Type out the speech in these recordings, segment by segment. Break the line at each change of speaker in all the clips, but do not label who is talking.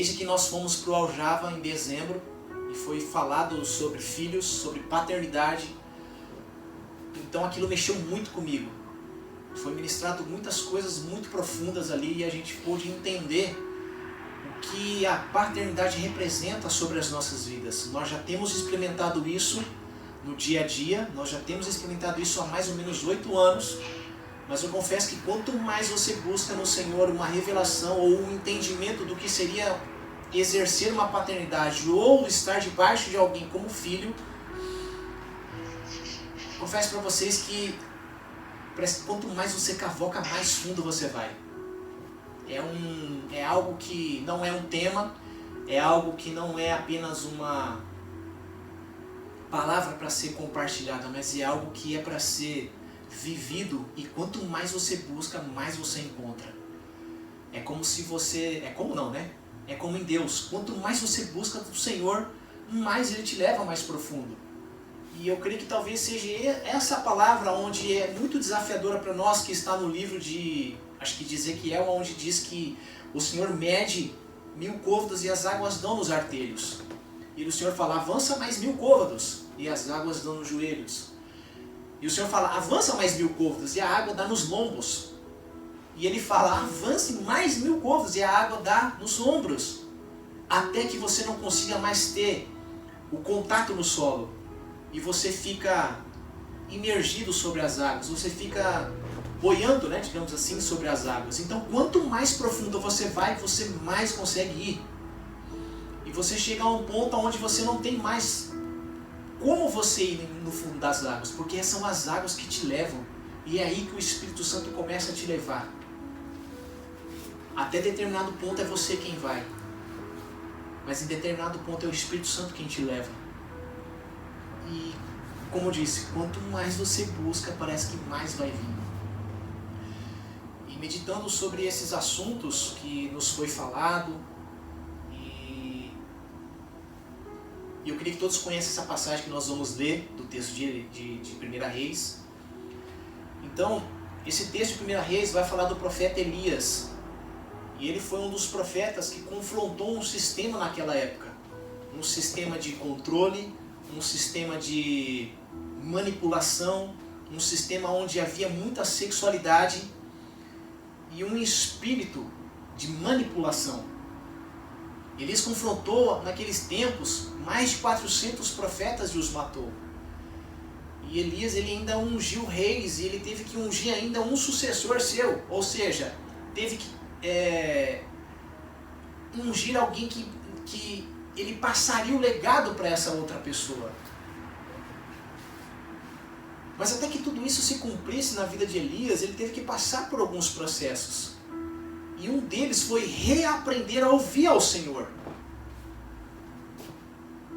Desde que nós fomos para o Aljava em dezembro e foi falado sobre filhos, sobre paternidade, então aquilo mexeu muito comigo. Foi ministrado muitas coisas muito profundas ali e a gente pôde entender o que a paternidade representa sobre as nossas vidas. Nós já temos experimentado isso no dia a dia, nós já temos experimentado isso há mais ou menos 8 anos, mas eu confesso que quanto mais você busca no Senhor uma revelação ou um entendimento do que seria exercer uma paternidade ou estar debaixo de alguém como filho, confesso para vocês que parece que quanto mais você cavoca, mais fundo você vai. É algo que não é um tema, é algo que não é apenas uma palavra para ser compartilhada, mas é algo que é para ser vivido, e quanto mais você busca, mais você encontra. É como se você... É como não, né? É como em Deus. Quanto mais você busca do Senhor, mais Ele te leva mais profundo. E eu creio que talvez seja essa palavra onde é muito desafiadora para nós, que está no livro de, acho que de Ezequiel, onde diz que o Senhor mede 1000 côvados e as águas dão nos artelhos. E o Senhor fala, avança mais 1000 côvados e as águas dão nos joelhos. E o Senhor fala, avança mais 1000 côvados e a água dá nos lombos. E Ele fala, avance mais 1000 côvados e a água dá nos ombros. Até que você não consiga mais ter o contato no solo. E você fica imergido sobre as águas, você fica boiando, né, digamos assim, sobre as águas. Então, quanto mais profundo você vai, você mais consegue ir. E você chega a um ponto onde você não tem mais como você ir no fundo das águas, porque são as águas que te levam. E é aí que o Espírito Santo começa a te levar. Até determinado ponto é você quem vai, mas em determinado ponto é o Espírito Santo quem te leva. E, como eu disse, quanto mais você busca, parece que mais vai vir. E meditando sobre esses assuntos que nos foi falado, e eu queria que todos conheçam essa passagem que nós vamos ler, do texto de 1 Reis. Então, esse texto de 1 Reis vai falar do profeta Elias. E ele foi um dos profetas que confrontou um sistema naquela época. Um sistema de controle, um sistema de manipulação, um sistema onde havia muita sexualidade e um espírito de manipulação. Elias confrontou naqueles tempos mais de 400 profetas e os matou. E Elias ele ainda ungiu reis e ele teve que ungir ainda um sucessor seu, ou seja, teve que ungir alguém que ele passaria o legado para essa outra pessoa. Mas até que tudo isso se cumprisse na vida de Elias, ele teve que passar por alguns processos. E um deles foi reaprender a ouvir ao Senhor.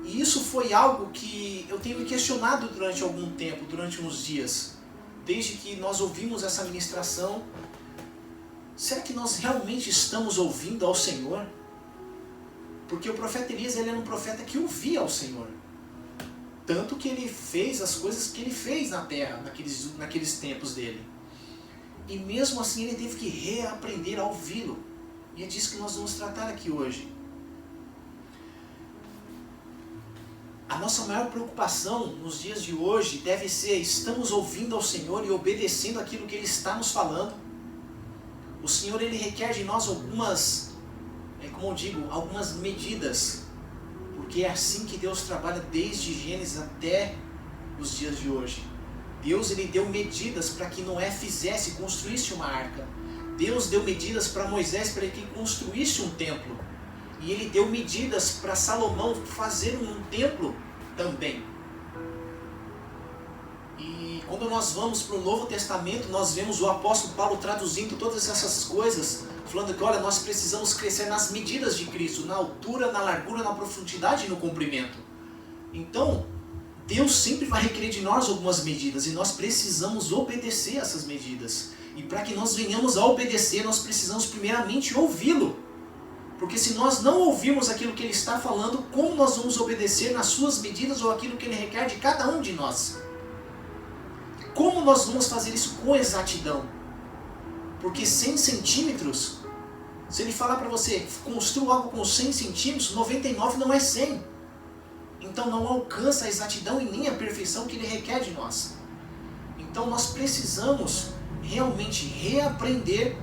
E isso foi algo que eu tenho me questionado durante algum tempo, durante uns dias. Desde que nós ouvimos essa ministração, será que nós realmente estamos ouvindo ao Senhor? Porque o profeta Elias ele era um profeta que ouvia ao Senhor. Tanto que ele fez as coisas que ele fez na terra, naqueles tempos dele. E mesmo assim ele teve que reaprender a ouvi-lo. E é disso que nós vamos tratar aqui hoje. A nossa maior preocupação nos dias de hoje deve ser, estamos ouvindo ao Senhor e obedecendo aquilo que Ele está nos falando? O Senhor ele requer de nós algumas, como eu digo, algumas medidas, porque é assim que Deus trabalha desde Gênesis até os dias de hoje. Deus ele deu medidas para que Noé construísse uma arca. Deus deu medidas para Moisés para que construísse um templo. E ele deu medidas para Salomão fazer um templo também. E quando nós vamos para o Novo Testamento, nós vemos o apóstolo Paulo traduzindo todas essas coisas, falando que olha, nós precisamos crescer nas medidas de Cristo, na altura, na largura, na profundidade e no comprimento. Então, Deus sempre vai requerer de nós algumas medidas e nós precisamos obedecer essas medidas. E para que nós venhamos a obedecer, nós precisamos primeiramente ouvi-lo. Porque se nós não ouvirmos aquilo que Ele está falando, como nós vamos obedecer nas suas medidas ou aquilo que Ele requer de cada um de nós? Como nós vamos fazer isso com exatidão? Porque 100 centímetros Se ele falar para você, construa algo com 100 centímetros, 99 não é 100. Então não alcança a exatidão e nem a perfeição que ele requer de nós. Então nós precisamos realmente reaprender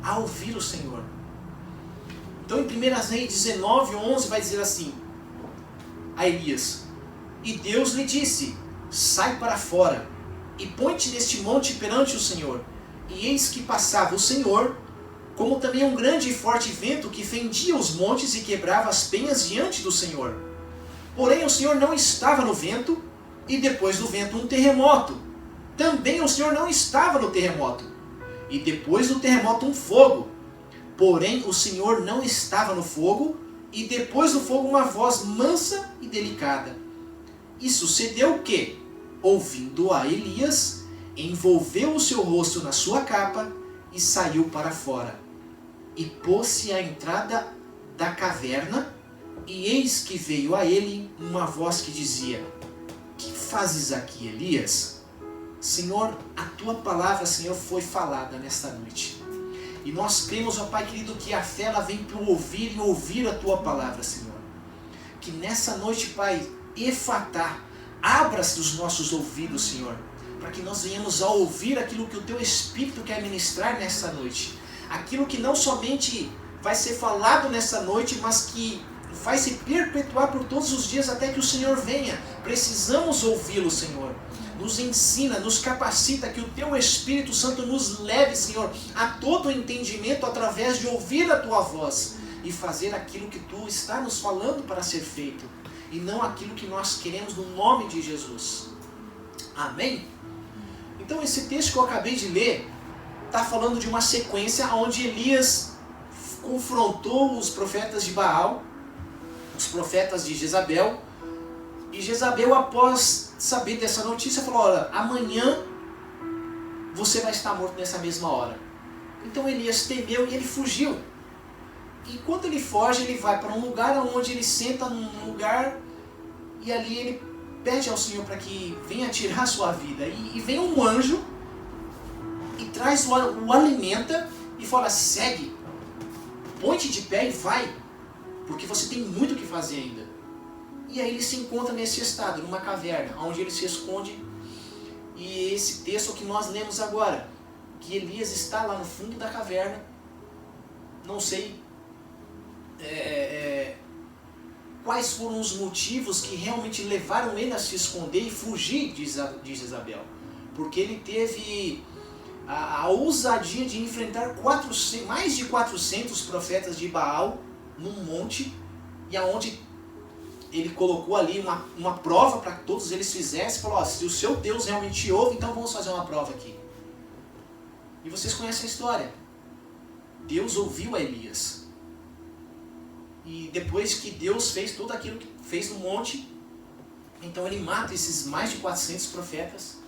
a ouvir o Senhor. Então em 1 Reis 19, 11 vai dizer assim, a Elias, e Deus lhe disse, sai para fora, e põe-te neste monte perante o Senhor. E eis que passava o Senhor, como também um grande e forte vento que fendia os montes e quebrava as penhas diante do Senhor. Porém o Senhor não estava no vento, e depois do vento um terremoto. Também o Senhor não estava no terremoto, e depois do terremoto um fogo. Porém o Senhor não estava no fogo, e depois do fogo uma voz mansa e delicada. E sucedeu que, ouvindo a Elias, envolveu o seu rosto na sua capa e saiu para fora. E pôs-se à entrada da caverna, e eis que veio a ele uma voz que dizia, que fazes aqui, Elias? Senhor, a tua palavra, Senhor, foi falada nesta noite. E nós cremos, ó Pai querido, que a fé ela vem por ouvir e ouvir a tua palavra, Senhor. Que nessa noite, Pai, efatá, abra-se os nossos ouvidos, Senhor, para que nós venhamos a ouvir aquilo que o teu Espírito quer ministrar nessa noite. Aquilo que não somente vai ser falado nessa noite, mas que vai se perpetuar por todos os dias até que o Senhor venha. Precisamos ouvi-lo, Senhor. Nos ensina, nos capacita, que o teu Espírito Santo nos leve, Senhor, a todo o entendimento através de ouvir a tua voz e fazer aquilo que tu está nos falando para ser feito e não aquilo que nós queremos no nome de Jesus. Amém? Então esse texto que eu acabei de ler está falando de uma sequência onde Elias confrontou os profetas de Baal, os profetas de Jezabel, e Jezabel, após saber dessa notícia, falou, olha, amanhã você vai estar morto nessa mesma hora. Então Elias temeu e ele fugiu. E quando ele foge, ele vai para um lugar onde ele senta num lugar e ali ele pede ao Senhor para que venha tirar a sua vida. E vem um anjo e traz o alimenta e fala, segue, põe-te de pé e vai, porque você tem muito o que fazer ainda. E aí ele se encontra nesse estado, numa caverna, onde ele se esconde. E esse texto que nós lemos agora, que Elias está lá no fundo da caverna, não sei quais foram os motivos que realmente levaram ele a se esconder e fugir de Jezabel. Porque ele teve a ousadia de enfrentar mais de 400 profetas de Baal num monte, e aonde ele colocou ali uma prova para que todos eles fizessem. Falou, se o seu Deus realmente te ouve, então vamos fazer uma prova aqui. E vocês conhecem a história. Deus ouviu a Elias. E depois que Deus fez tudo aquilo que fez no monte, então ele mata esses mais de 400 profetas.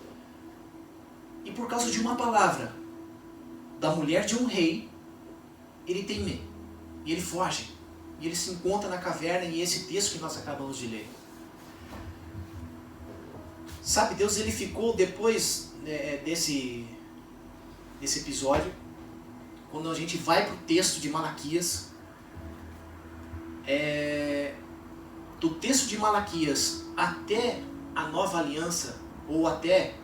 E por causa de uma palavra da mulher de um rei, ele tem medo. E ele foge. E ele se encontra na caverna, e esse texto que nós acabamos de ler. Sabe, Deus ele ficou depois desse episódio, quando a gente vai para o texto de Malaquias, do texto de Malaquias até a Nova Aliança, ou até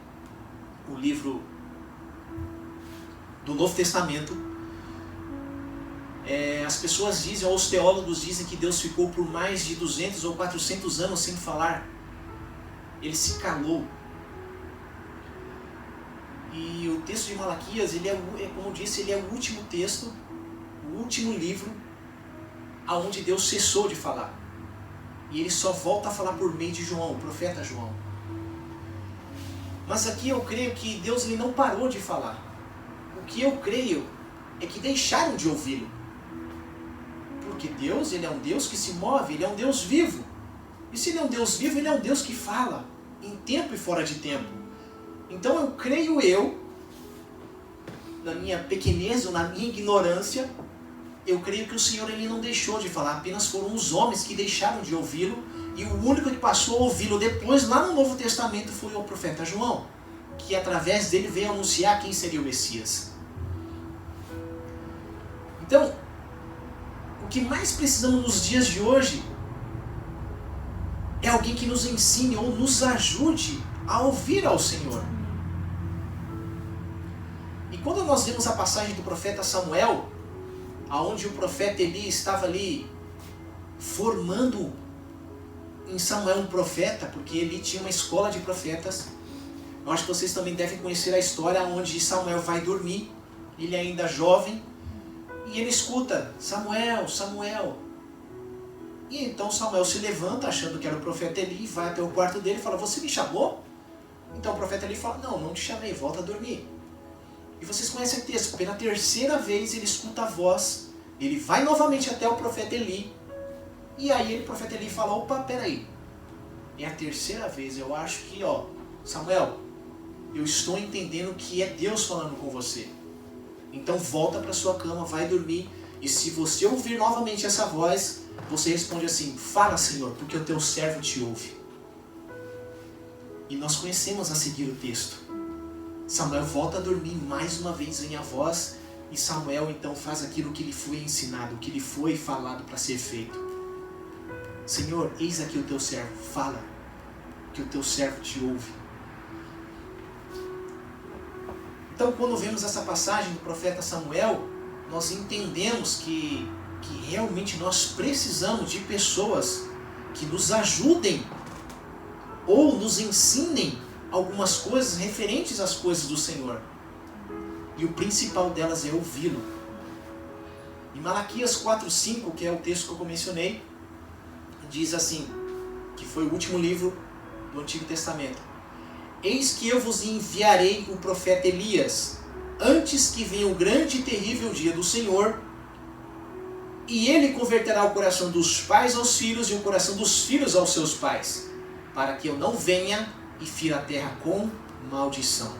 o livro do Novo Testamento, as pessoas dizem, ou os teólogos dizem, que Deus ficou por mais de 200 ou 400 anos sem falar. Ele se calou. E o texto de Malaquias, ele como eu disse, ele é o último texto, o último livro aonde Deus cessou de falar. E ele só volta a falar por meio de João, o profeta João. Mas aqui eu creio que Deus ele não parou de falar. O que eu creio é que deixaram de ouvi-lo. Porque Deus, ele é um Deus que se move, ele é um Deus vivo. E se ele é um Deus vivo, ele é um Deus que fala, em tempo e fora de tempo. Então eu creio na minha pequenez ou na minha ignorância, eu creio que o Senhor ele não deixou de falar, apenas foram os homens que deixaram de ouvi-lo, e o único que passou a ouvi-lo depois, lá no Novo Testamento, foi o profeta João, que através dele veio anunciar quem seria o Messias. Então, que mais precisamos nos dias de hoje é alguém que nos ensine ou nos ajude a ouvir ao Senhor. E quando nós vemos a passagem do profeta Samuel, aonde o profeta Eli estava ali formando em Samuel um profeta, porque Eli tinha uma escola de profetas. Eu acho que vocês também devem conhecer a história onde Samuel vai dormir, ele ainda jovem, e ele escuta: Samuel, Samuel. E então Samuel se levanta, achando que era o profeta Eli, vai até o quarto dele e fala: você me chamou? Então o profeta Eli fala: não, não te chamei, volta a dormir. E vocês conhecem o texto, pela terceira vez ele escuta a voz, ele vai novamente até o profeta Eli, e aí o profeta Eli fala: opa, peraí, é a terceira vez, eu acho que, Samuel, eu estou entendendo que é Deus falando com você. Então volta para sua cama, vai dormir, e se você ouvir novamente essa voz, você responde assim: fala, Senhor, porque o teu servo te ouve. E nós conhecemos a seguir o texto. Samuel volta a dormir, mais uma vez vem a voz, e Samuel então faz aquilo que lhe foi ensinado, o que lhe foi falado para ser feito. Senhor, eis aqui o teu servo, fala, que o teu servo te ouve. Então, quando vemos essa passagem do profeta Samuel, nós entendemos que realmente nós precisamos de pessoas que nos ajudem ou nos ensinem algumas coisas referentes às coisas do Senhor. E o principal delas é ouvi-lo. Em Malaquias 4:5, que é o texto que eu mencionei, diz assim, que foi o último livro do Antigo Testamento: eis que eu vos enviarei o profeta Elias, antes que venha o grande e terrível dia do Senhor, e ele converterá o coração dos pais aos filhos e o coração dos filhos aos seus pais, para que eu não venha e fira a terra com maldição.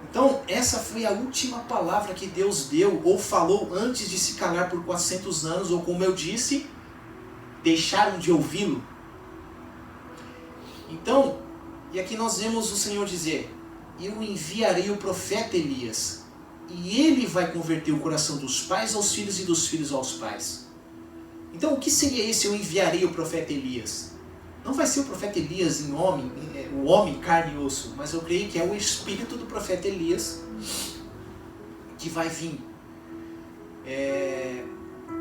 Então, essa foi a última palavra que Deus deu ou falou antes de se calar por 400 anos, ou como eu disse, deixaram de ouvi-lo. Então, e aqui nós vemos o Senhor dizer: eu enviarei o profeta Elias, e ele vai converter o coração dos pais aos filhos e dos filhos aos pais. Então, o que seria esse eu enviarei o profeta Elias? Não vai ser o profeta Elias em homem, o homem carne e osso, mas eu creio que é o espírito do profeta Elias que vai vir.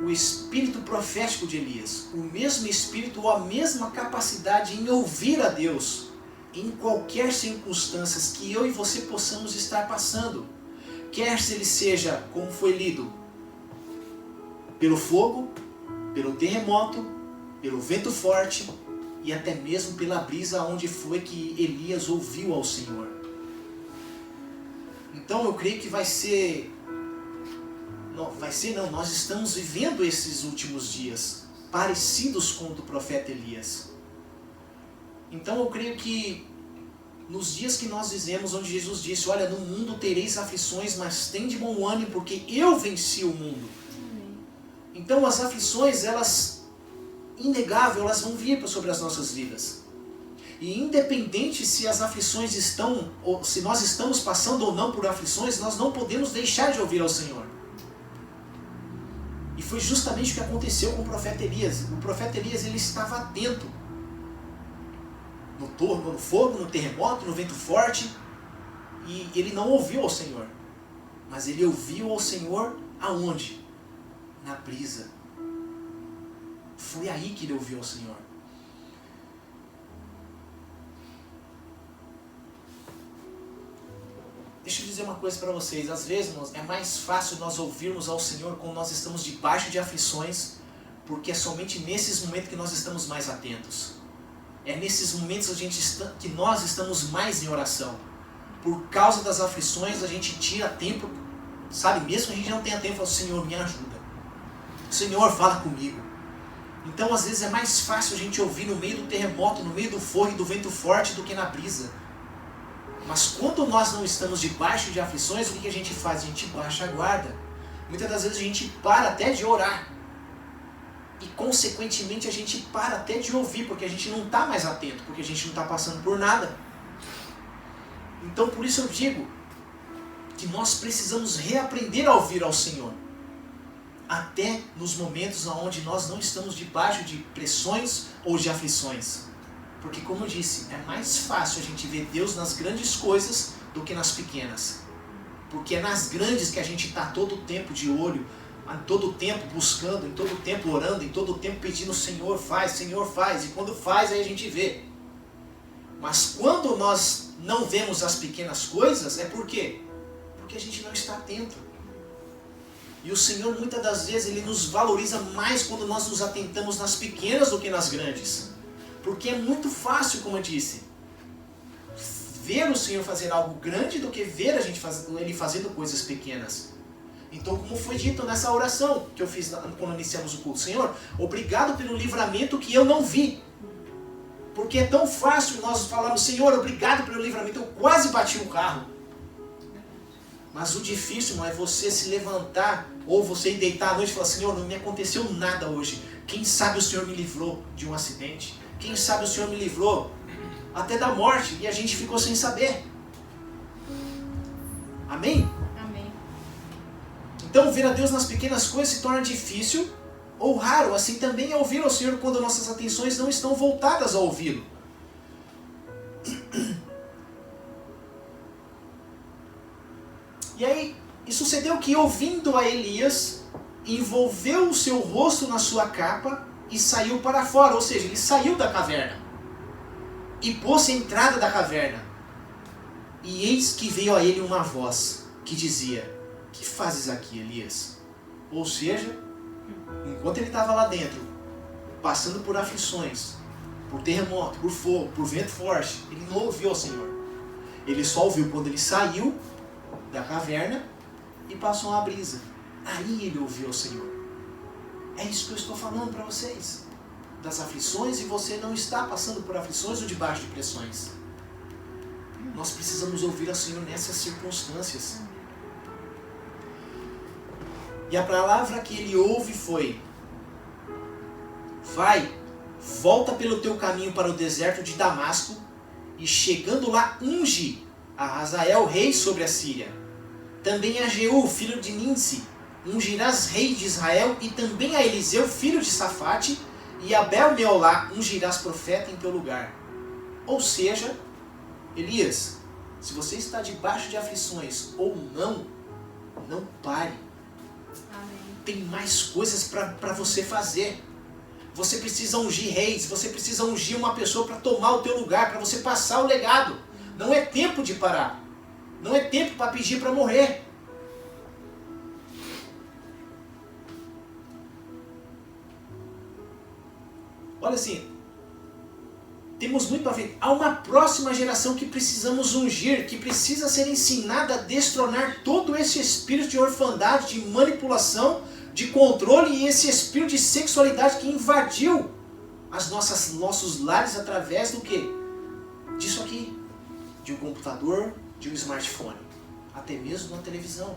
O espírito profético de Elias, o mesmo espírito ou a mesma capacidade em ouvir a Deus em qualquer circunstância que eu e você possamos estar passando, quer se ele seja, como foi lido, pelo fogo, pelo terremoto, pelo vento forte e até mesmo pela brisa, onde foi que Elias ouviu ao Senhor. Então eu creio que nós estamos vivendo esses últimos dias parecidos com o do profeta Elias. Então eu creio que nos dias que nós vivemos, onde Jesus disse: olha, no mundo tereis aflições, mas tende bom ânimo, porque eu venci o mundo. Então as aflições, elas, inegável, elas vão vir sobre as nossas vidas. E independente se as aflições estão, ou se nós estamos passando ou não por aflições, nós não podemos deixar de ouvir ao Senhor. E foi justamente o que aconteceu com o profeta Elias. O profeta Elias, ele estava atento no fogo, no terremoto, no vento forte, e ele não ouviu ao Senhor. Mas ele ouviu ao Senhor aonde? Na brisa. Foi aí que ele ouviu ao Senhor. Deixa eu dizer uma coisa para vocês. Às vezes é mais fácil nós ouvirmos ao Senhor quando nós estamos debaixo de aflições, porque é somente nesses momentos que nós estamos mais atentos. É nesses momentos que nós estamos mais em oração. Por causa das aflições, a gente tira tempo, sabe? Mesmo que a gente não tenha tempo, fala: Senhor, me ajuda. Senhor, fala comigo. Então, às vezes é mais fácil a gente ouvir no meio do terremoto, no meio do fogo e do vento forte, do que na brisa. Mas quando nós não estamos debaixo de aflições, o que a gente faz? A gente baixa a guarda. Muitas das vezes a gente para até de orar. E consequentemente a gente para até de ouvir, porque a gente não está mais atento, porque a gente não está passando por nada. Então por isso eu digo que nós precisamos reaprender a ouvir ao Senhor. até nos momentos onde nós não estamos debaixo de pressões ou de aflições. Porque, como eu disse, é mais fácil a gente ver Deus nas grandes coisas do que nas pequenas. Porque é nas grandes que a gente está todo o tempo de olho, em todo o tempo buscando, em todo o tempo orando, em todo o tempo pedindo: Senhor faz, e quando faz aí a gente vê. Mas quando nós não vemos as pequenas coisas, é por quê? Porque a gente não está atento. E o Senhor muitas das vezes Ele nos valoriza mais quando nós nos atentamos nas pequenas do que nas grandes. Porque é muito fácil, como eu disse, ver o Senhor fazer algo grande do que ver Ele fazendo coisas pequenas. Então, como foi dito nessa oração que eu fiz quando iniciamos o culto: Senhor, obrigado pelo livramento que eu não vi. Porque é tão fácil nós falarmos: Senhor, obrigado pelo livramento, eu quase bati o carro. Mas o difícil não é você se levantar ou você ir deitar à noite e falar: Senhor, não me aconteceu nada hoje. Quem sabe o Senhor me livrou de um acidente? Quem sabe o Senhor me livrou até da morte e a gente ficou sem saber. Amém?
Amém.
Então, ver a Deus nas pequenas coisas se torna difícil ou raro. Assim também é ouvir ao Senhor quando nossas atenções não estão voltadas a ouvi-lo. E aí, e sucedeu que, ouvindo a Elias, envolveu o seu rosto na sua capa e saiu para fora. Ou seja, ele saiu da caverna e pôs-se à entrada da caverna. E eis que veio a ele uma voz que dizia: que fazes aqui, Elias? Ou seja, enquanto ele estava lá dentro, passando por aflições, por terremoto, por fogo, por vento forte, ele não ouviu ao Senhor. Ele só ouviu quando ele saiu da caverna e passou uma brisa. Aí ele ouviu ao Senhor. É isso que eu estou falando para vocês. Das aflições, e você não está passando por aflições ou debaixo de pressões. Nós precisamos ouvir ao Senhor nessas circunstâncias. E a palavra que ele ouve foi: vai, volta pelo teu caminho para o deserto de Damasco, e chegando lá unge a Hazael rei sobre a Síria. Também a Jeú, filho de Ninsi, ungirás rei de Israel, e também a Eliseu, filho de Safate, e a Abel-Meolá ungirás profeta em teu lugar. Ou seja, Elias, se você está debaixo de aflições ou não, não pare.
Amém.
Tem mais coisas para você fazer. Você precisa ungir reis, você precisa ungir uma pessoa para tomar o teu lugar, para você passar o legado. Não é tempo de parar. Não é tempo para pedir para morrer. Olha assim, temos muito para ver. Há uma próxima geração que precisamos ungir, que precisa ser ensinada a destronar todo esse espírito de orfandade, de manipulação, de controle e esse espírito de sexualidade que invadiu nossos lares através do quê? Disso aqui. De um computador, de um smartphone, até mesmo na televisão.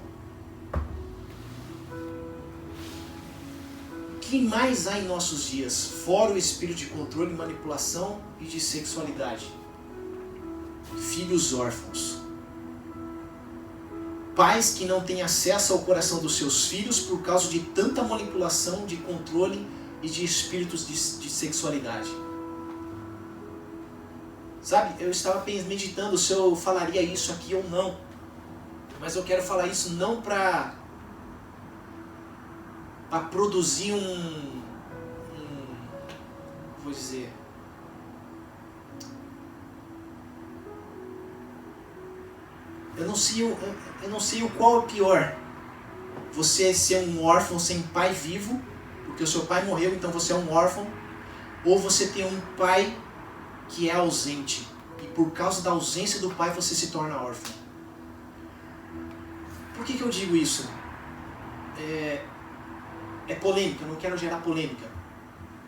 O que mais há em nossos dias, fora o espírito de controle, manipulação e de sexualidade? Filhos órfãos. Pais que não têm acesso ao coração dos seus filhos por causa de tanta manipulação, de controle e de espíritos de sexualidade. Sabe, eu estava meditando se eu falaria isso aqui ou não. Mas eu quero falar isso não para produzir vou dizer, eu não sei o qual é pior. Você ser um órfão sem pai vivo, porque o seu pai morreu, então você é um órfão, ou você ter um pai que é ausente, e por causa da ausência do pai você se torna órfão. Por que eu digo isso? É polêmica, eu não quero gerar polêmica,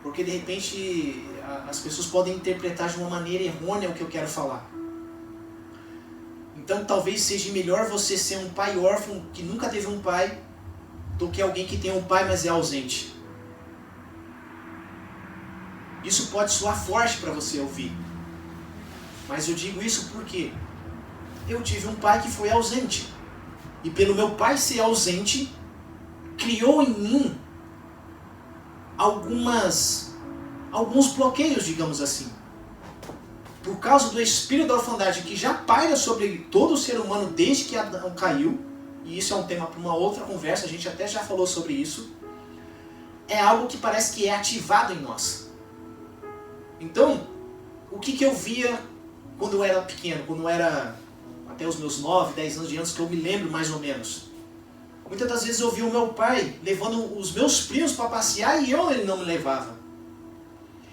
porque de repente as pessoas podem interpretar de uma maneira errônea o que eu quero falar. Então talvez seja melhor você ser um pai órfão que nunca teve um pai, do que alguém que tem um pai mas é ausente. Isso pode soar forte para você ouvir, mas eu digo isso porque eu tive um pai que foi ausente, e pelo meu pai ser ausente, criou em mim alguns bloqueios, digamos assim. Por causa do espírito da orfandade que já paira sobre todo o ser humano desde que Adão caiu, e isso é um tema para uma outra conversa, a gente até já falou sobre isso, é algo que parece que é ativado em nós. Então, o que eu via quando eu era pequeno, quando eu era até os meus 9, 10 anos de anos, que eu me lembro mais ou menos. Muitas das vezes eu via o meu pai levando os meus primos para passear e ele não me levava.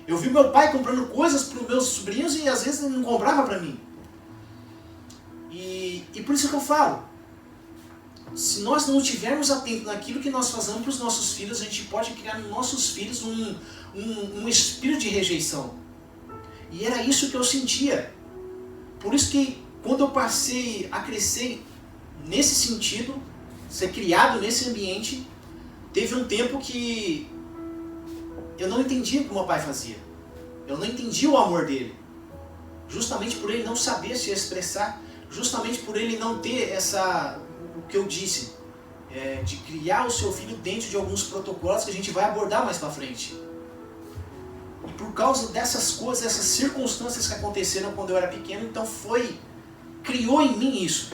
Eu vi meu pai comprando coisas para os meus sobrinhos e às vezes ele não comprava para mim. E por isso que eu falo, se nós não estivermos atentos naquilo que nós fazemos para os nossos filhos, a gente pode criar nos nossos filhos um espírito de rejeição. E era isso que eu sentia. Por isso que quando eu passei a crescer nesse sentido, ser criado nesse ambiente, teve um tempo que eu não entendia o que meu pai fazia. Eu não entendia o amor dele. Justamente por ele não saber se expressar, justamente por ele não ter o que eu disse, de criar o seu filho dentro de alguns protocolos que a gente vai abordar mais para frente. E por causa dessas coisas, dessas circunstâncias que aconteceram quando eu era pequeno, então criou em mim isso.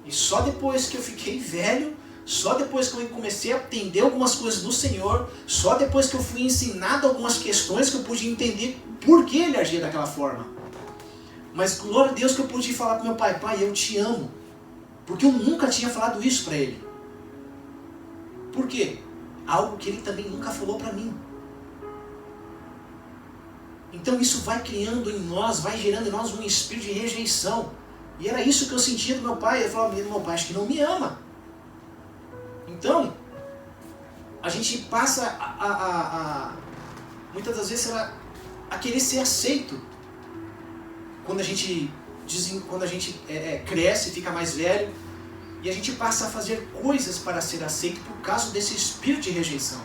E só depois que eu fiquei velho, só depois que eu comecei a entender algumas coisas do Senhor, só depois que eu fui ensinado algumas questões que eu pude entender por que ele agia daquela forma. Mas glória a Deus que eu pude falar para meu pai, pai, eu te amo. Porque eu nunca tinha falado isso para ele. Por quê? Algo que ele também nunca falou para mim. Então isso vai criando em nós, vai gerando em nós um espírito de rejeição. E era isso que eu sentia do meu pai. Eu falava, meu pai acho que não me ama. Então, a gente passa muitas das vezes a querer ser aceito. Quando a gente cresce, fica mais velho, e a gente passa a fazer coisas para ser aceito por causa desse espírito de rejeição.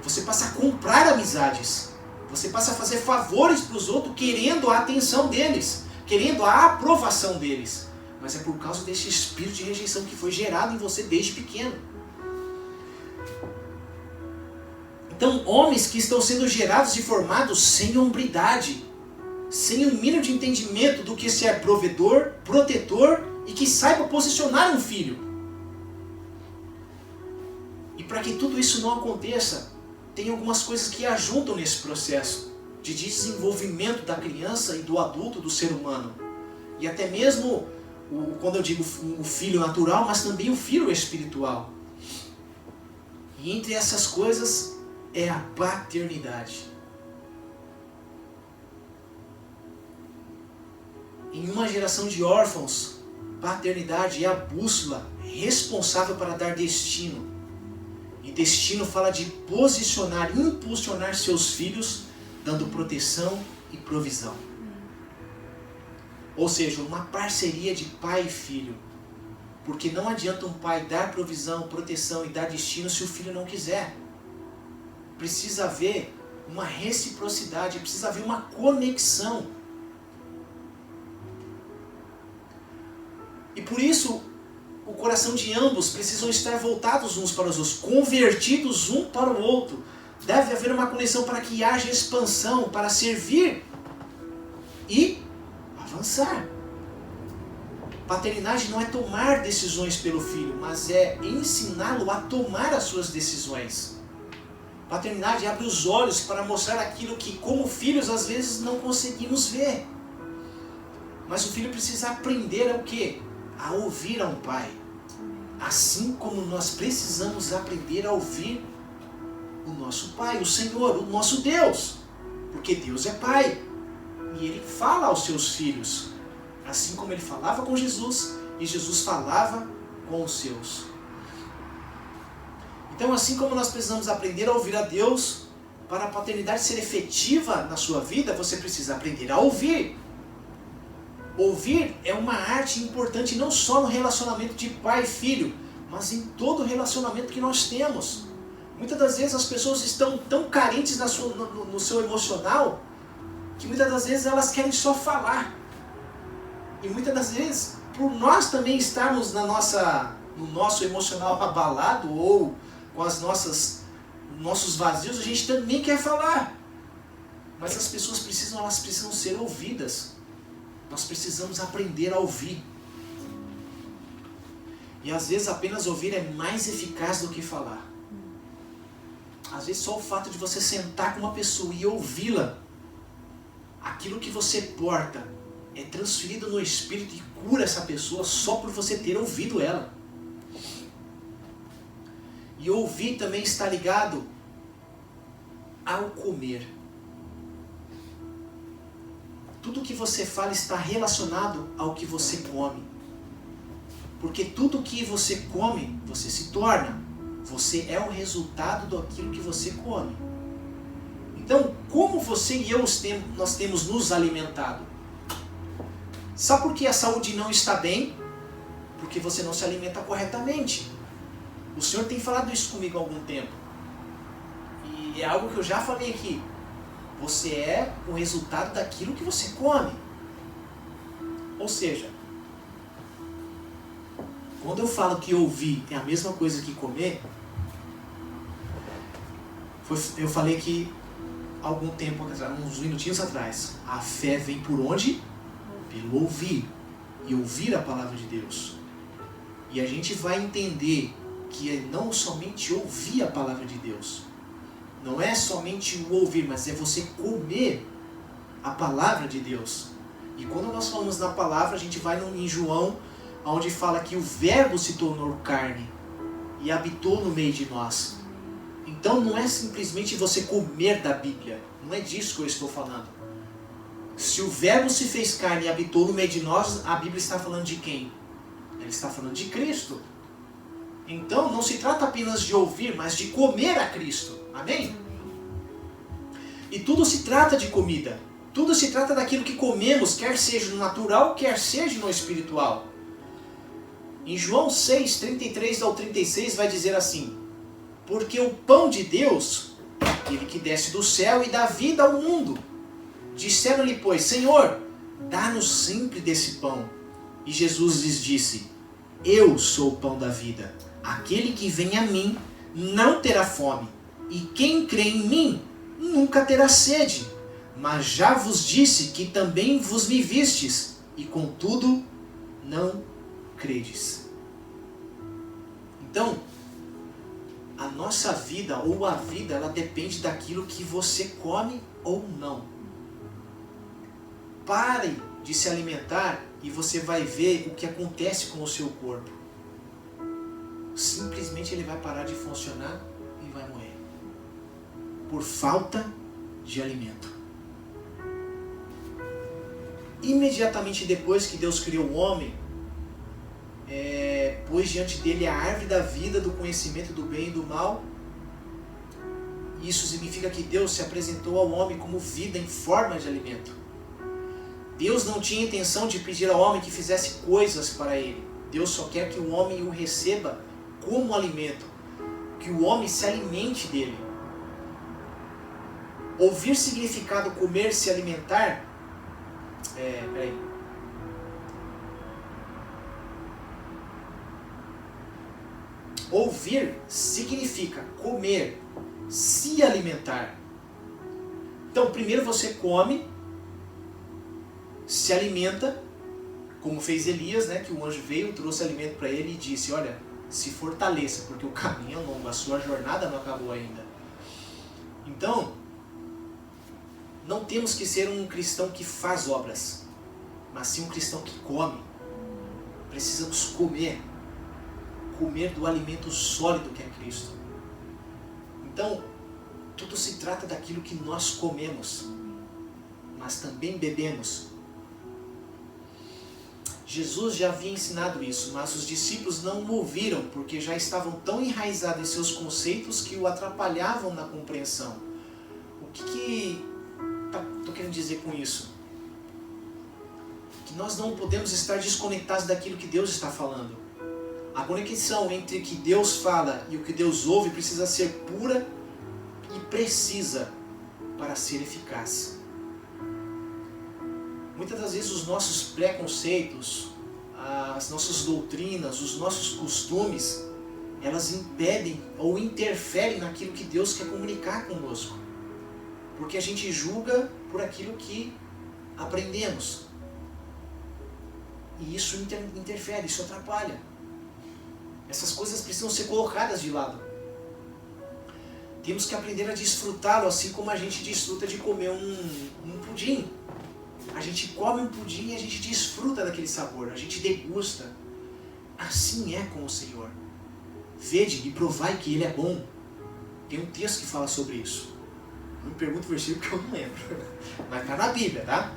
Você passa a comprar amizades. Você passa a fazer favores para os outros, querendo a atenção deles, querendo a aprovação deles. Mas é por causa desse espírito de rejeição que foi gerado em você desde pequeno. Então, homens que estão sendo gerados e formados sem hombridade, sem um mínimo de entendimento do que ser provedor, protetor e que saiba posicionar um filho. E para que tudo isso não aconteça, tem algumas coisas que ajudam nesse processo de desenvolvimento da criança e do adulto, do ser humano. E até mesmo, quando eu digo o filho natural, mas também o filho espiritual. E entre essas coisas é a paternidade. Em uma geração de órfãos, paternidade é a bússola responsável para dar destino. E destino fala de posicionar, impulsionar seus filhos, dando proteção e provisão. Ou seja, uma parceria de pai e filho. Porque não adianta um pai dar provisão, proteção e dar destino se o filho não quiser. Precisa haver uma reciprocidade, precisa haver uma conexão. E por isso, o coração de ambos precisam estar voltados uns para os outros, convertidos um para o outro. Deve haver uma conexão para que haja expansão, para servir e avançar. Paternidade não é tomar decisões pelo filho, mas é ensiná-lo a tomar as suas decisões. Paternidade abre os olhos para mostrar aquilo que, como filhos, às vezes não conseguimos ver. Mas o filho precisa aprender o quê? A ouvir a um pai. Assim como nós precisamos aprender a ouvir o nosso Pai, o Senhor, o nosso Deus. Porque Deus é Pai. E Ele fala aos seus filhos. Assim como Ele falava com Jesus e Jesus falava com os seus. Então, assim como nós precisamos aprender a ouvir a Deus, para a paternidade ser efetiva na sua vida, você precisa aprender a ouvir. Ouvir é uma arte importante não só no relacionamento de pai e filho, mas em todo relacionamento que nós temos. Muitas das vezes as pessoas estão tão carentes no seu emocional, que muitas das vezes elas querem só falar. E muitas das vezes, por nós também estarmos na nossa no nosso emocional abalado ou com as nossos vazios, a gente também quer falar. Mas as pessoas precisam ser ouvidas. Nós precisamos aprender a ouvir. E às vezes apenas ouvir é mais eficaz do que falar. Às vezes só o fato de você sentar com uma pessoa e ouvi-la, aquilo que você porta é transferido no espírito e cura essa pessoa só por você ter ouvido ela. E ouvir também está ligado ao comer. Tudo que você fala está relacionado ao que você come. Porque tudo que você come, você se torna. Você é o resultado daquilo que você come. Então, como você e eu nós temos nos alimentado? Sabe por que a saúde não está bem? Porque você não se alimenta corretamente. O Senhor tem falado isso comigo há algum tempo. E é algo que eu já falei aqui. Você é o resultado daquilo que você come. Ou seja, quando eu falo que ouvir é a mesma coisa que comer, eu falei que algum tempo atrás, uns minutinhos atrás, a fé vem por onde? Pelo ouvir. E ouvir a palavra de Deus. E a gente vai entender que é não somente ouvir a palavra de Deus. Não é somente o ouvir, mas é você comer a palavra de Deus. E quando nós falamos na palavra, a gente vai em João, onde fala que o verbo se tornou carne e habitou no meio de nós. Então não é simplesmente você comer da Bíblia. Não é disso que eu estou falando. Se o verbo se fez carne e habitou no meio de nós, a Bíblia está falando de quem? Ela está falando de Cristo. Então não se trata apenas de ouvir, mas de comer a Cristo. Amém? E tudo se trata de comida. Tudo se trata daquilo que comemos, quer seja no natural, quer seja no espiritual. Em João 6, 33 ao 36 vai dizer assim: porque o pão de Deus, aquele que desce do céu e dá vida ao mundo. Disseram-lhe, pois, Senhor, dá-nos sempre desse pão. E Jesus lhes disse: eu sou o pão da vida. Aquele que vem a mim não terá fome, e quem crê em mim nunca terá sede. Mas já vos disse que também vos me vistes, e contudo não credes. Então, a nossa vida ou a vida, ela depende daquilo que você come ou não. Pare de se alimentar e você vai ver o que acontece com o seu corpo. Simplesmente ele vai parar de funcionar e vai morrer. Por falta de alimento. Imediatamente depois que Deus criou o homem, pôs diante dele a árvore da vida, do conhecimento do bem e do mal. Isso significa que Deus se apresentou ao homem como vida em forma de alimento. Deus não tinha intenção de pedir ao homem que fizesse coisas para ele. Deus só quer que o homem o receba como alimento, que o homem se alimente dele. Ouvir significado comer, se alimentar. Ouvir significa comer, se alimentar. Então, primeiro você come, se alimenta, como fez Elias, né, que o anjo veio, trouxe alimento para ele e disse: olha, se fortaleça, porque o caminho é longo, a sua jornada não acabou ainda. Então, não temos que ser um cristão que faz obras, mas sim um cristão que come. Precisamos comer do alimento sólido que é Cristo. Então, tudo se trata daquilo que nós comemos, mas também bebemos. Jesus já havia ensinado isso, mas os discípulos não o ouviram, porque já estavam tão enraizados em seus conceitos que o atrapalhavam na compreensão. O que estou querendo dizer com isso? Que nós não podemos estar desconectados daquilo que Deus está falando. A conexão entre o que Deus fala e o que Deus ouve precisa ser pura e precisa para ser eficaz. Muitas das vezes os nossos preconceitos, as nossas doutrinas, os nossos costumes, elas impedem ou interferem naquilo que Deus quer comunicar conosco. Porque a gente julga por aquilo que aprendemos. E isso interfere, isso atrapalha. Essas coisas precisam ser colocadas de lado. Temos que aprender a desfrutá-lo, assim como a gente desfruta de comer um pudim. A gente come um pudim e a gente desfruta daquele sabor, a gente degusta. Assim é com o Senhor. Vede e provai que Ele é bom. Tem um texto que fala sobre isso. Não me pergunto o versículo porque eu não lembro. Mas está na Bíblia, tá?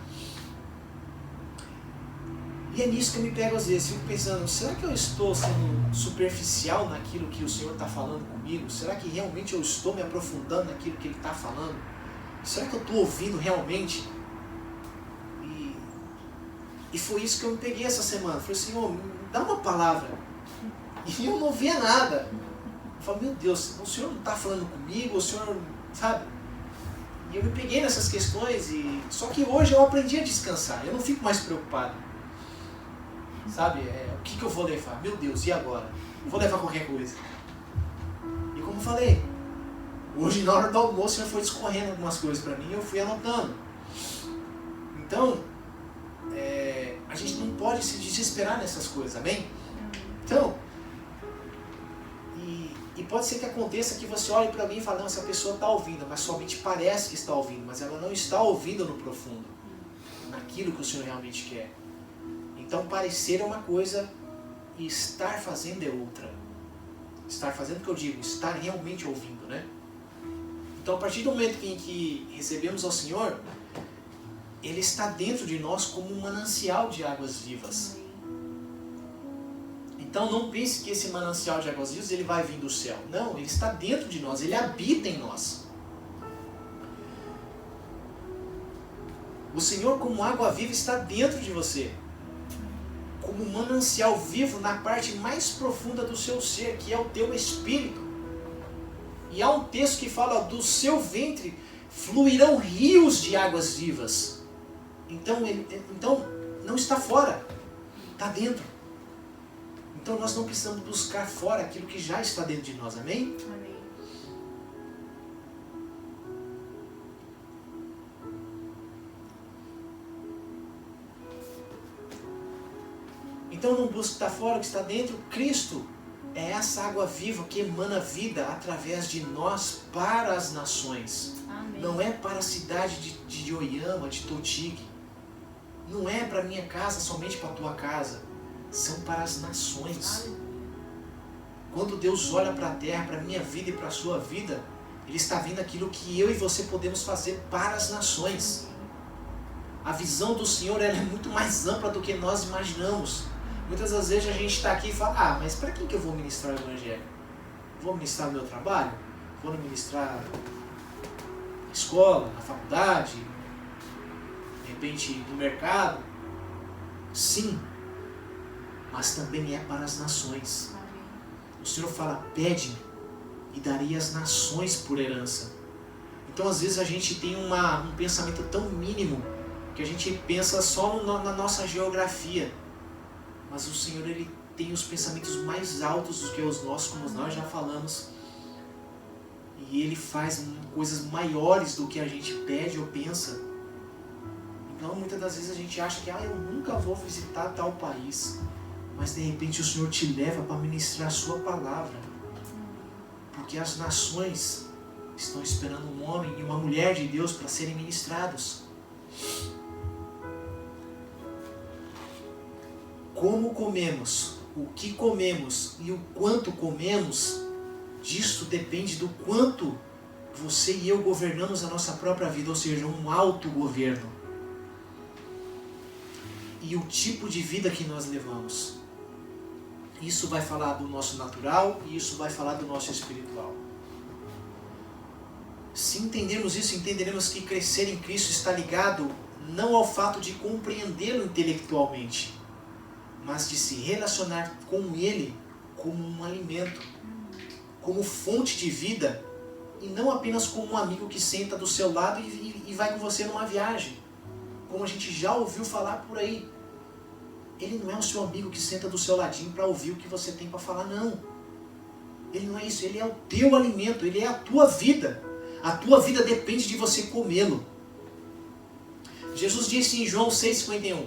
E é nisso que eu me pego às vezes. Fico pensando, será que eu estou sendo superficial naquilo que o Senhor está falando comigo? Será que realmente eu estou me aprofundando naquilo que Ele está falando? Será que eu estou ouvindo realmente? E foi isso que eu me peguei essa semana. Eu falei, Senhor, me dá uma palavra. E eu não via nada. Eu falei, meu Deus, o Senhor não está falando comigo, o Senhor, sabe? E eu me peguei nessas questões, só que hoje eu aprendi a descansar. Eu não fico mais preocupado. Sabe? O que eu vou levar? Meu Deus, e agora? Vou levar qualquer coisa. E como eu falei, hoje na hora do almoço o Senhor foi discorrendo algumas coisas para mim e eu fui anotando. Então, a gente não pode se desesperar nessas coisas, amém? Então, e pode ser que aconteça que você olhe para mim e fale, não, essa pessoa está ouvindo, mas somente parece que está ouvindo, mas ela não está ouvindo no profundo, naquilo que o Senhor realmente quer. Então, parecer é uma coisa e estar fazendo é outra. Estar fazendo o que eu digo, estar realmente ouvindo, né? Então, a partir do momento em que recebemos ao Senhor, Ele está dentro de nós como um manancial de águas vivas. Então não pense que esse manancial de águas vivas ele vai vir do céu. Não, Ele está dentro de nós, Ele habita em nós. O Senhor como água viva está dentro de você. Como um manancial vivo na parte mais profunda do seu ser, que é o teu espírito. E há um texto que fala, do seu ventre fluirão rios de águas vivas. Então não está fora, está dentro. Então nós não precisamos buscar fora aquilo que já está dentro de nós, amém?
Amém.
Então não busque estar fora, o que está dentro. Cristo é essa água viva que emana vida através de nós para as nações.
Amém.
Não é para a cidade de Oyama, de Totig. Não é para a minha casa, somente para a tua casa. São para as nações.
Aleluia.
Quando Deus olha para a terra, para a minha vida e para a sua vida, Ele está vendo aquilo que eu e você podemos fazer para as nações. A visão do Senhor ela é muito mais ampla do que nós imaginamos. Muitas das vezes a gente está aqui e fala, mas para quem que eu vou ministrar o Evangelho? Vou ministrar no meu trabalho? Vou ministrar na escola, na faculdade? De repente no mercado? Sim, mas também é para as nações.
Amém.
O Senhor fala, pede-me e darei as nações por herança. Então às vezes a gente tem um pensamento tão mínimo que a gente pensa só na nossa geografia. Mas o Senhor Ele tem os pensamentos mais altos do que os nossos, como nós já falamos. E Ele faz coisas maiores do que a gente pede ou pensa. Então muitas das vezes a gente acha que eu nunca vou visitar tal país. Mas de repente o Senhor te leva para ministrar a sua palavra. Porque as nações estão esperando um homem e uma mulher de Deus para serem ministrados. Como comemos, o que comemos e o quanto comemos, disso depende do quanto você e eu governamos a nossa própria vida, ou seja, um autogoverno. E o tipo de vida que nós levamos. Isso vai falar do nosso natural e isso vai falar do nosso espiritual. Se entendermos isso, entenderemos que crescer em Cristo está ligado não ao fato de compreendê-lo intelectualmente, mas de se relacionar com Ele como um alimento, como fonte de vida, e não apenas como um amigo que senta do seu lado e vai com você numa viagem, como a gente já ouviu falar por aí. Ele não é o seu amigo que senta do seu ladinho para ouvir o que você tem para falar, não. Ele não é isso, ele é o teu alimento, ele é a tua vida. A tua vida depende de você comê-lo. Jesus disse em João 6,51: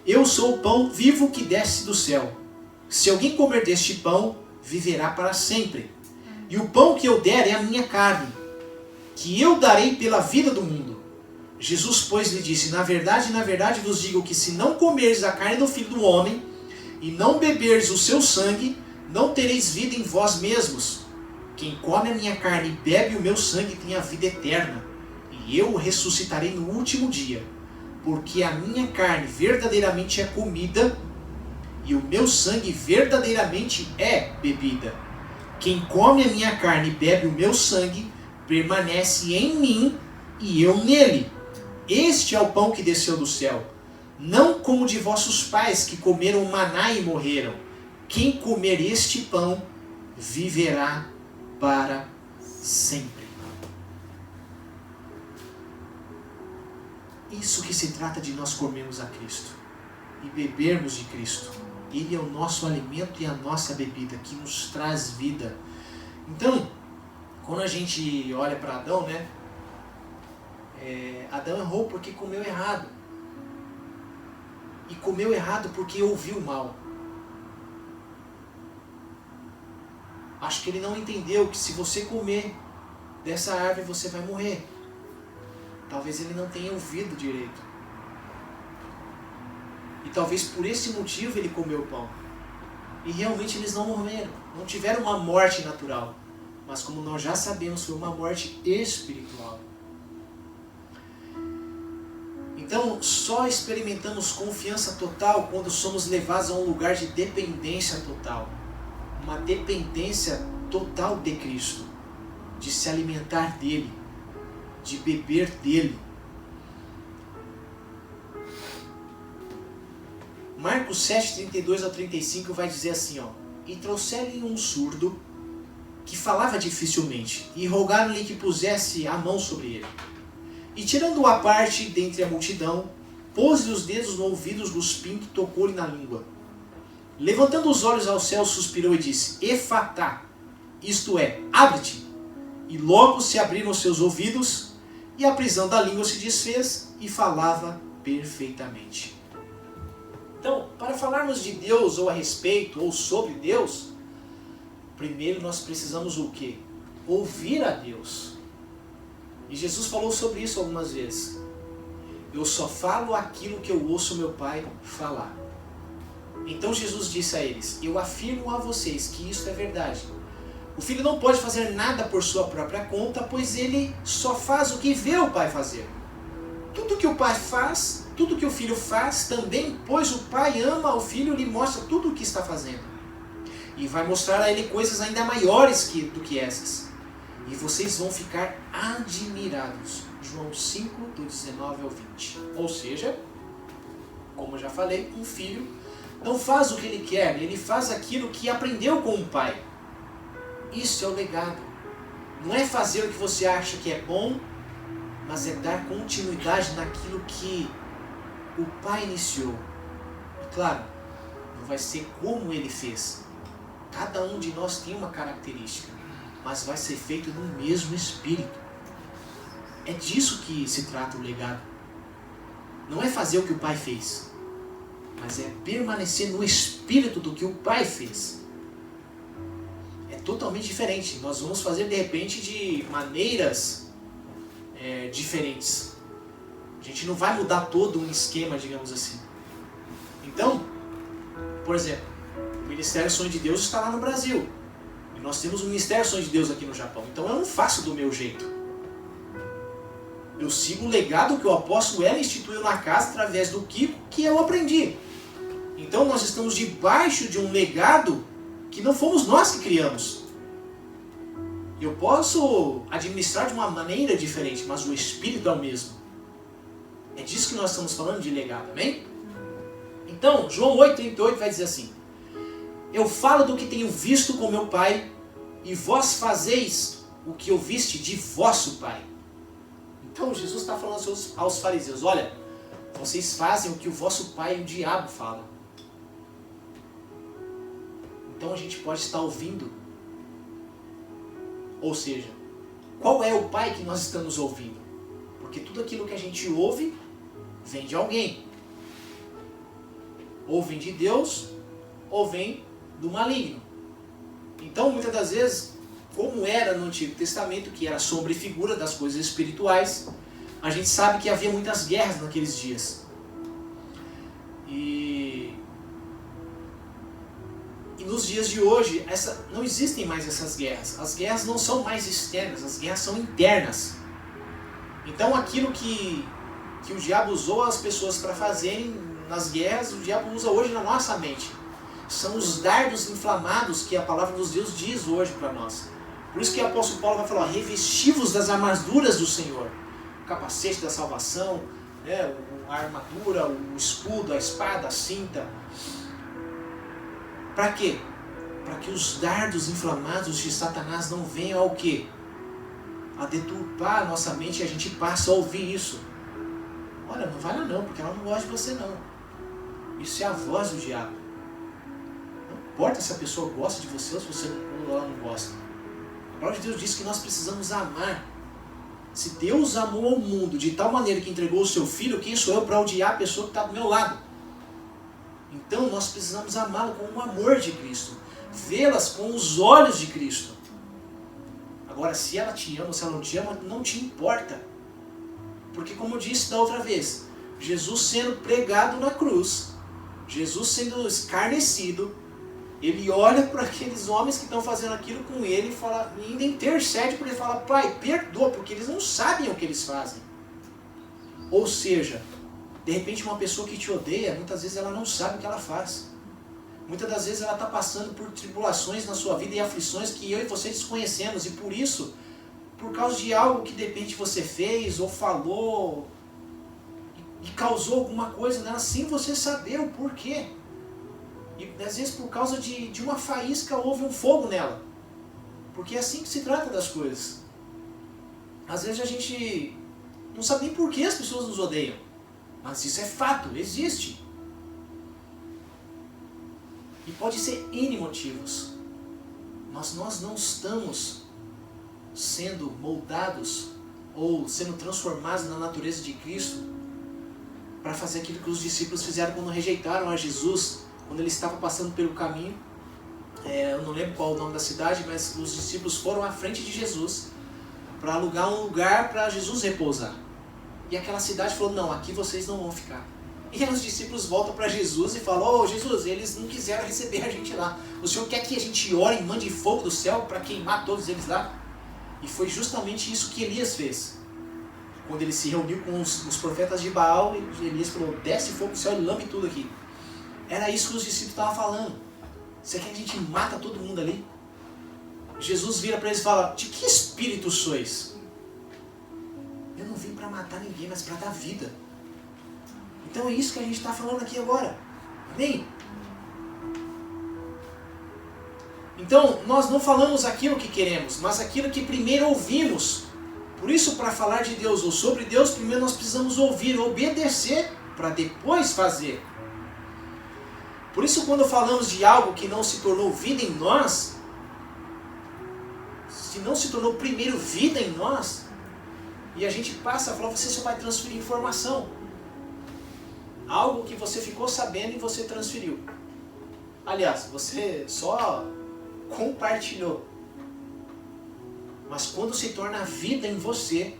Eu sou o pão vivo que desce do céu. Se alguém comer deste pão, viverá para sempre. E o pão que eu der é a minha carne, que eu darei pela vida do mundo. Jesus, pois, lhe disse: na verdade vos digo que se não comerdes a carne do Filho do Homem, e não beberdes o seu sangue, não tereis vida em vós mesmos. Quem come a minha carne e bebe o meu sangue tem a vida eterna, e eu o ressuscitarei no último dia. Porque a minha carne verdadeiramente é comida, e o meu sangue verdadeiramente é bebida. Quem come a minha carne e bebe o meu sangue, permanece em mim e eu nele. Este é o pão que desceu do céu, não como de vossos pais que comeram maná e morreram. Quem comer este pão, viverá para sempre. Isso que se trata de nós comermos a Cristo e bebermos de Cristo. Ele é o nosso alimento e a nossa bebida, que nos traz vida. Então, quando a gente olha para Adão, né? Adão errou porque comeu errado. E comeu errado porque ouviu mal. Acho que ele não entendeu que se você comer dessa árvore você vai morrer. Talvez ele não tenha ouvido direito. E talvez por esse motivo ele comeu o pão. E realmente eles não morreram. Não tiveram uma morte natural. Mas como nós já sabemos, foi uma morte espiritual. Então, só experimentamos confiança total quando somos levados a um lugar de dependência total. Uma dependência total de Cristo. De se alimentar dele. De beber dele. Marcos 7, 32 a 35 vai dizer assim, ó: E trouxeram-lhe um surdo que falava dificilmente, e rogaram-lhe que pusesse a mão sobre ele. E tirando-o à parte dentre a multidão, pôs-lhe os dedos no ouvido, cuspindo, tocou-lhe na língua. Levantando os olhos ao céu, suspirou e disse: Efatá, isto é, abre-te. E logo se abriram os seus ouvidos, e a prisão da língua se desfez, e falava perfeitamente. Então, para falarmos de Deus, ou a respeito, ou sobre Deus, primeiro nós precisamos o quê? Ouvir a Deus. E Jesus falou sobre isso algumas vezes. Eu só falo aquilo que eu ouço meu Pai falar. Então Jesus disse a eles: Eu afirmo a vocês que isso é verdade. O Filho não pode fazer nada por sua própria conta, pois ele só faz o que vê o Pai fazer. Tudo que o Pai faz, tudo que o Filho faz também, pois o Pai ama o Filho e lhe mostra tudo o que está fazendo. E vai mostrar a ele coisas ainda maiores do que essas. E vocês vão ficar admirados. João 5, do 19 ao 20. Ou seja, como eu já falei, um filho não faz o que ele quer, ele faz aquilo que aprendeu com o pai. Isso é o legado. Não é fazer o que você acha que é bom, mas é dar continuidade naquilo que o pai iniciou. E claro, não vai ser como ele fez. Cada um de nós tem uma característica, mas vai ser feito no mesmo espírito. É disso que se trata o legado. Não é fazer o que o pai fez, mas é permanecer no espírito do que o pai fez. É totalmente diferente. Nós vamos fazer de repente de maneiras diferentes. A gente não vai mudar todo um esquema, digamos assim. Então, por exemplo, o Ministério Sonho de Deus está lá no Brasil. E nós temos o Ministério Sonho de Deus aqui no Japão. Então eu não faço do meu jeito. Eu sigo o legado que o apóstolo Hélio instituiu na casa através do Kiko, que eu aprendi. Então nós estamos debaixo de um legado que não fomos nós que criamos. Eu posso administrar de uma maneira diferente, mas o espírito é o mesmo. É disso que nós estamos falando, de legado, amém? Então, João 8,38 vai dizer assim: Eu falo do que tenho visto com meu pai, e vós fazeis o que ouviste de vosso pai. Então Jesus está falando aos fariseus: olha, vocês fazem o que o vosso pai, o diabo, fala. Então a gente pode estar ouvindo. Ou seja, qual é o pai que nós estamos ouvindo? Porque tudo aquilo que a gente ouve vem de alguém. Ou vem de Deus, ou vem do maligno. Então, muitas das vezes, como era no Antigo Testamento, que era sombra e figura das coisas espirituais, a gente sabe que havia muitas guerras naqueles dias. E nos dias de hoje, não existem mais essas guerras. As guerras não são mais externas, as guerras são internas. Então aquilo que o diabo usou as pessoas para fazerem nas guerras, o diabo usa hoje na nossa mente. São os dardos inflamados que a palavra dos Deus diz hoje para nós. Por isso que o apóstolo Paulo vai falar, revesti-vos das armaduras do Senhor. O capacete da salvação, né, a armadura, o escudo, a espada, a cinta. Para quê? Para que os dardos inflamados de Satanás não venham ao quê? A deturpar a nossa mente e a gente passa a ouvir isso. Olha, não vai lá não, porque ela não gosta de você não. Isso é a voz do diabo. Não importa se a pessoa gosta de você ou se você ela não gosta. A palavra de Deus diz que nós precisamos amar. Se Deus amou o mundo de tal maneira que entregou o seu filho, quem sou eu para odiar a pessoa que está do meu lado? Então nós precisamos amá-lo com o amor de Cristo. Vê-las com os olhos de Cristo. Agora, se ela te ama ou se ela não te ama, não te importa. Porque como eu disse da outra vez, Jesus sendo pregado na cruz, Jesus sendo escarnecido, ele olha para aqueles homens que estão fazendo aquilo com ele e fala, e ainda intercede porque ele fala, Pai, perdoa, porque eles não sabem o que eles fazem. Ou seja, de repente uma pessoa que te odeia, muitas vezes ela não sabe o que ela faz. Muitas das vezes ela está passando por tribulações na sua vida e aflições que eu e você desconhecemos. E por isso, por causa de algo que de repente você fez ou falou e causou alguma coisa nela sem você saber o porquê. E às vezes por causa de uma faísca houve um fogo nela. Porque é assim que se trata das coisas. Às vezes a gente não sabe nem por que as pessoas nos odeiam. Mas isso é fato, existe. E pode ser N motivos. Mas nós não estamos sendo moldados ou sendo transformados na natureza de Cristo para fazer aquilo que os discípulos fizeram quando rejeitaram a Jesus, quando ele estava passando pelo caminho. Eu não lembro qual o nome da cidade, mas os discípulos foram à frente de Jesus para alugar um lugar para Jesus repousar. E aquela cidade falou, não, aqui vocês não vão ficar. E aí os discípulos voltam para Jesus e falam, ô Jesus, eles não quiseram receber a gente lá. O Senhor quer que a gente ore e mande fogo do céu para queimar todos eles lá? E foi justamente isso que Elias fez. Quando ele se reuniu com os profetas de Baal, Elias falou, desce fogo do céu e lambe tudo aqui. Era isso que os discípulos estavam falando. Você quer que a gente mata todo mundo ali? Jesus vira para eles e fala, de que espírito sois? Eu não vim para matar ninguém, mas para dar vida. Então é isso que a gente está falando aqui agora. Amém? Então, nós não falamos aquilo que queremos, mas aquilo que primeiro ouvimos. Por isso, para falar de Deus ou sobre Deus, primeiro nós precisamos ouvir, obedecer, para depois fazer. Por isso, quando falamos de algo que não se tornou vida em nós, se não se tornou primeiro vida em nós, e a gente passa a falar, você só vai transferir informação. Algo que você ficou sabendo e você transferiu. Aliás, você só compartilhou. Mas quando se torna vida em você,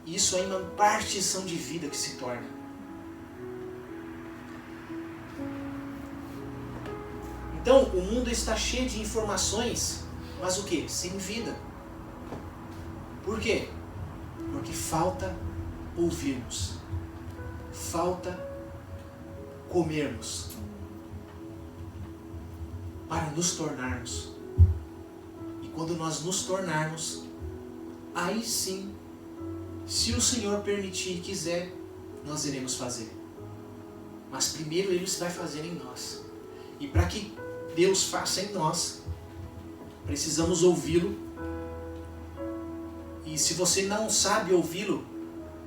isso é uma partição de vida que se torna. Então, o mundo está cheio de informações, mas o que? Sem vida. Por quê? Porque falta ouvirmos. Falta comermos. Para nos tornarmos. E quando nós nos tornarmos, aí sim, se o Senhor permitir e quiser, nós iremos fazer. Mas primeiro Ele vai fazer em nós. E para que Deus faça em nós, precisamos ouvi-lo. E se você não sabe ouvi-lo,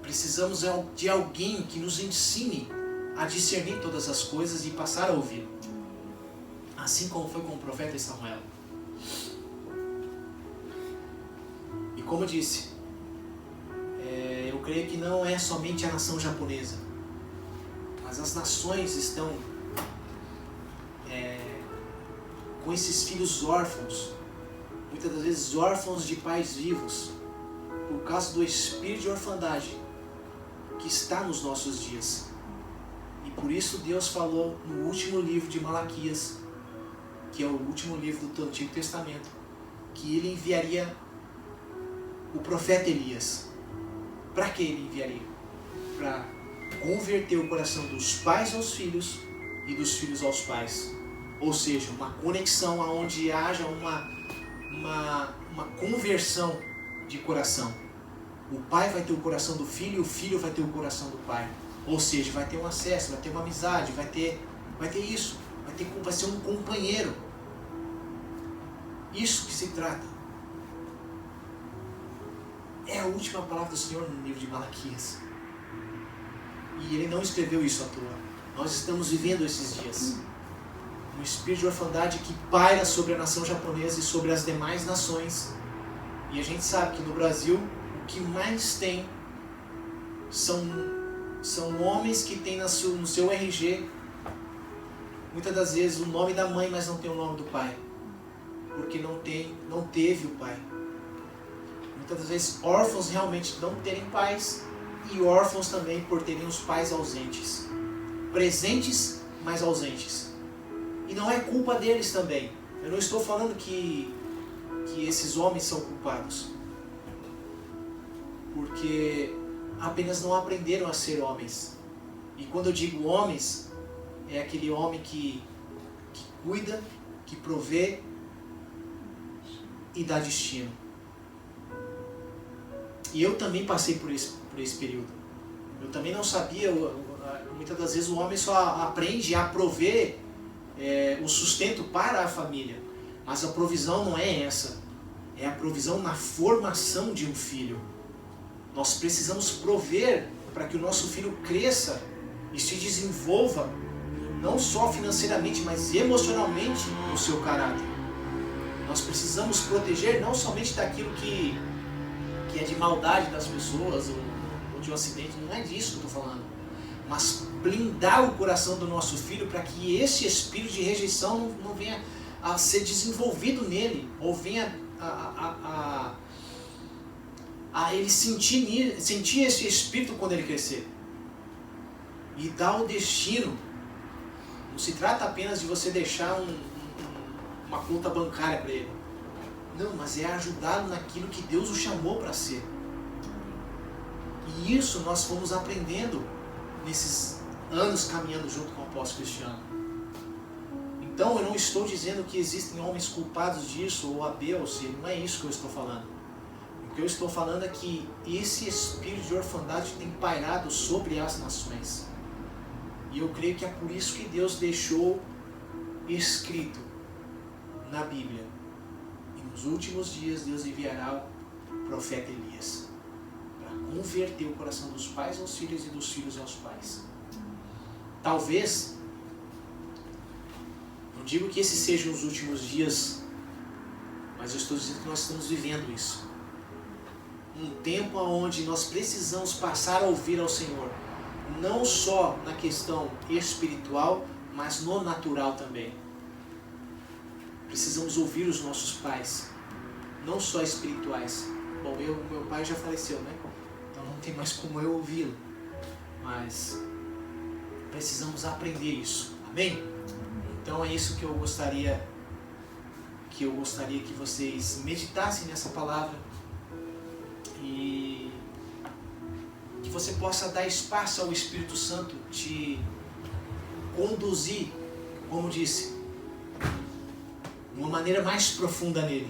Precisamos de alguém que nos ensine a discernir todas as coisas e passar a ouvir. Assim como foi com o profeta Samuel. E como eu disse, eu creio que não é somente a nação japonesa, mas as nações estão com esses filhos órfãos, muitas das vezes órfãos de pais vivos, por causa do espírito de orfandade que está nos nossos dias. E por isso Deus falou no último livro de Malaquias, que é o último livro do Antigo Testamento, que Ele enviaria o profeta Elias. Para que Ele enviaria? Para converter o coração dos pais aos filhos e dos filhos aos pais. Ou seja, uma conexão onde haja uma conversão de coração. O pai vai ter o coração do filho e o filho vai ter o coração do pai. Ou seja, vai ter um acesso, vai ter uma amizade, vai ter isso. Vai ser um companheiro. Isso que se trata. É a última palavra do Senhor no livro de Malaquias. E Ele não escreveu isso à toa. Nós estamos vivendo esses dias. Um espírito de orfandade que paira sobre a nação japonesa e sobre as demais nações. E a gente sabe que no Brasil, o que mais tem são homens que têm no seu RG, muitas das vezes, o nome da mãe, mas não tem o nome do pai. Porque não teve o pai. Muitas das vezes, órfãos realmente não terem pais, e órfãos também por terem os pais ausentes. Presentes, mas ausentes. E não é culpa deles também. Eu não estou falando que esses homens são culpados. Porque apenas não aprenderam a ser homens. E quando eu digo homens, é aquele homem que cuida, que provê e dá destino. E eu também passei por esse período. Eu também não sabia, muitas das vezes o homem só aprende a prover o sustento para a família. Mas a provisão não é essa. É a provisão na formação de um filho. Nós precisamos prover para que o nosso filho cresça e se desenvolva, não só financeiramente, mas emocionalmente no seu caráter. Nós precisamos proteger não somente daquilo que é de maldade das pessoas ou de um acidente, não é disso que eu estou falando. Mas blindar o coração do nosso filho para que esse espírito de rejeição não venha a ser desenvolvido nele, ou venha a ele sentir esse espírito quando ele crescer. E dar o destino. Não se trata apenas de você deixar uma conta bancária para ele. Não, mas é ajudá-lo naquilo que Deus o chamou para ser. E isso nós fomos aprendendo nesses anos caminhando junto com o apóstolo Cristiano. Então eu não estou dizendo que existem homens culpados disso, ou A, B ou C. Não é isso que eu estou falando. O que eu estou falando é que esse espírito de orfandade tem pairado sobre as nações. E eu creio que é por isso que Deus deixou escrito na Bíblia: e nos últimos dias Deus enviará o profeta Elias para converter o coração dos pais aos filhos e dos filhos aos pais. Talvez, não digo que esses sejam os últimos dias, mas eu estou dizendo que nós estamos vivendo isso. Um tempo onde nós precisamos passar a ouvir ao Senhor, não só na questão espiritual, mas no natural também. Precisamos ouvir os nossos pais, não só espirituais. Bom, meu pai já faleceu, né? Então não tem mais como eu ouvi-lo. Mas precisamos aprender isso. Amém? Então é isso que eu gostaria que vocês meditassem nessa palavra. E que você possa dar espaço ao Espírito Santo te conduzir, como disse, de uma maneira mais profunda nele.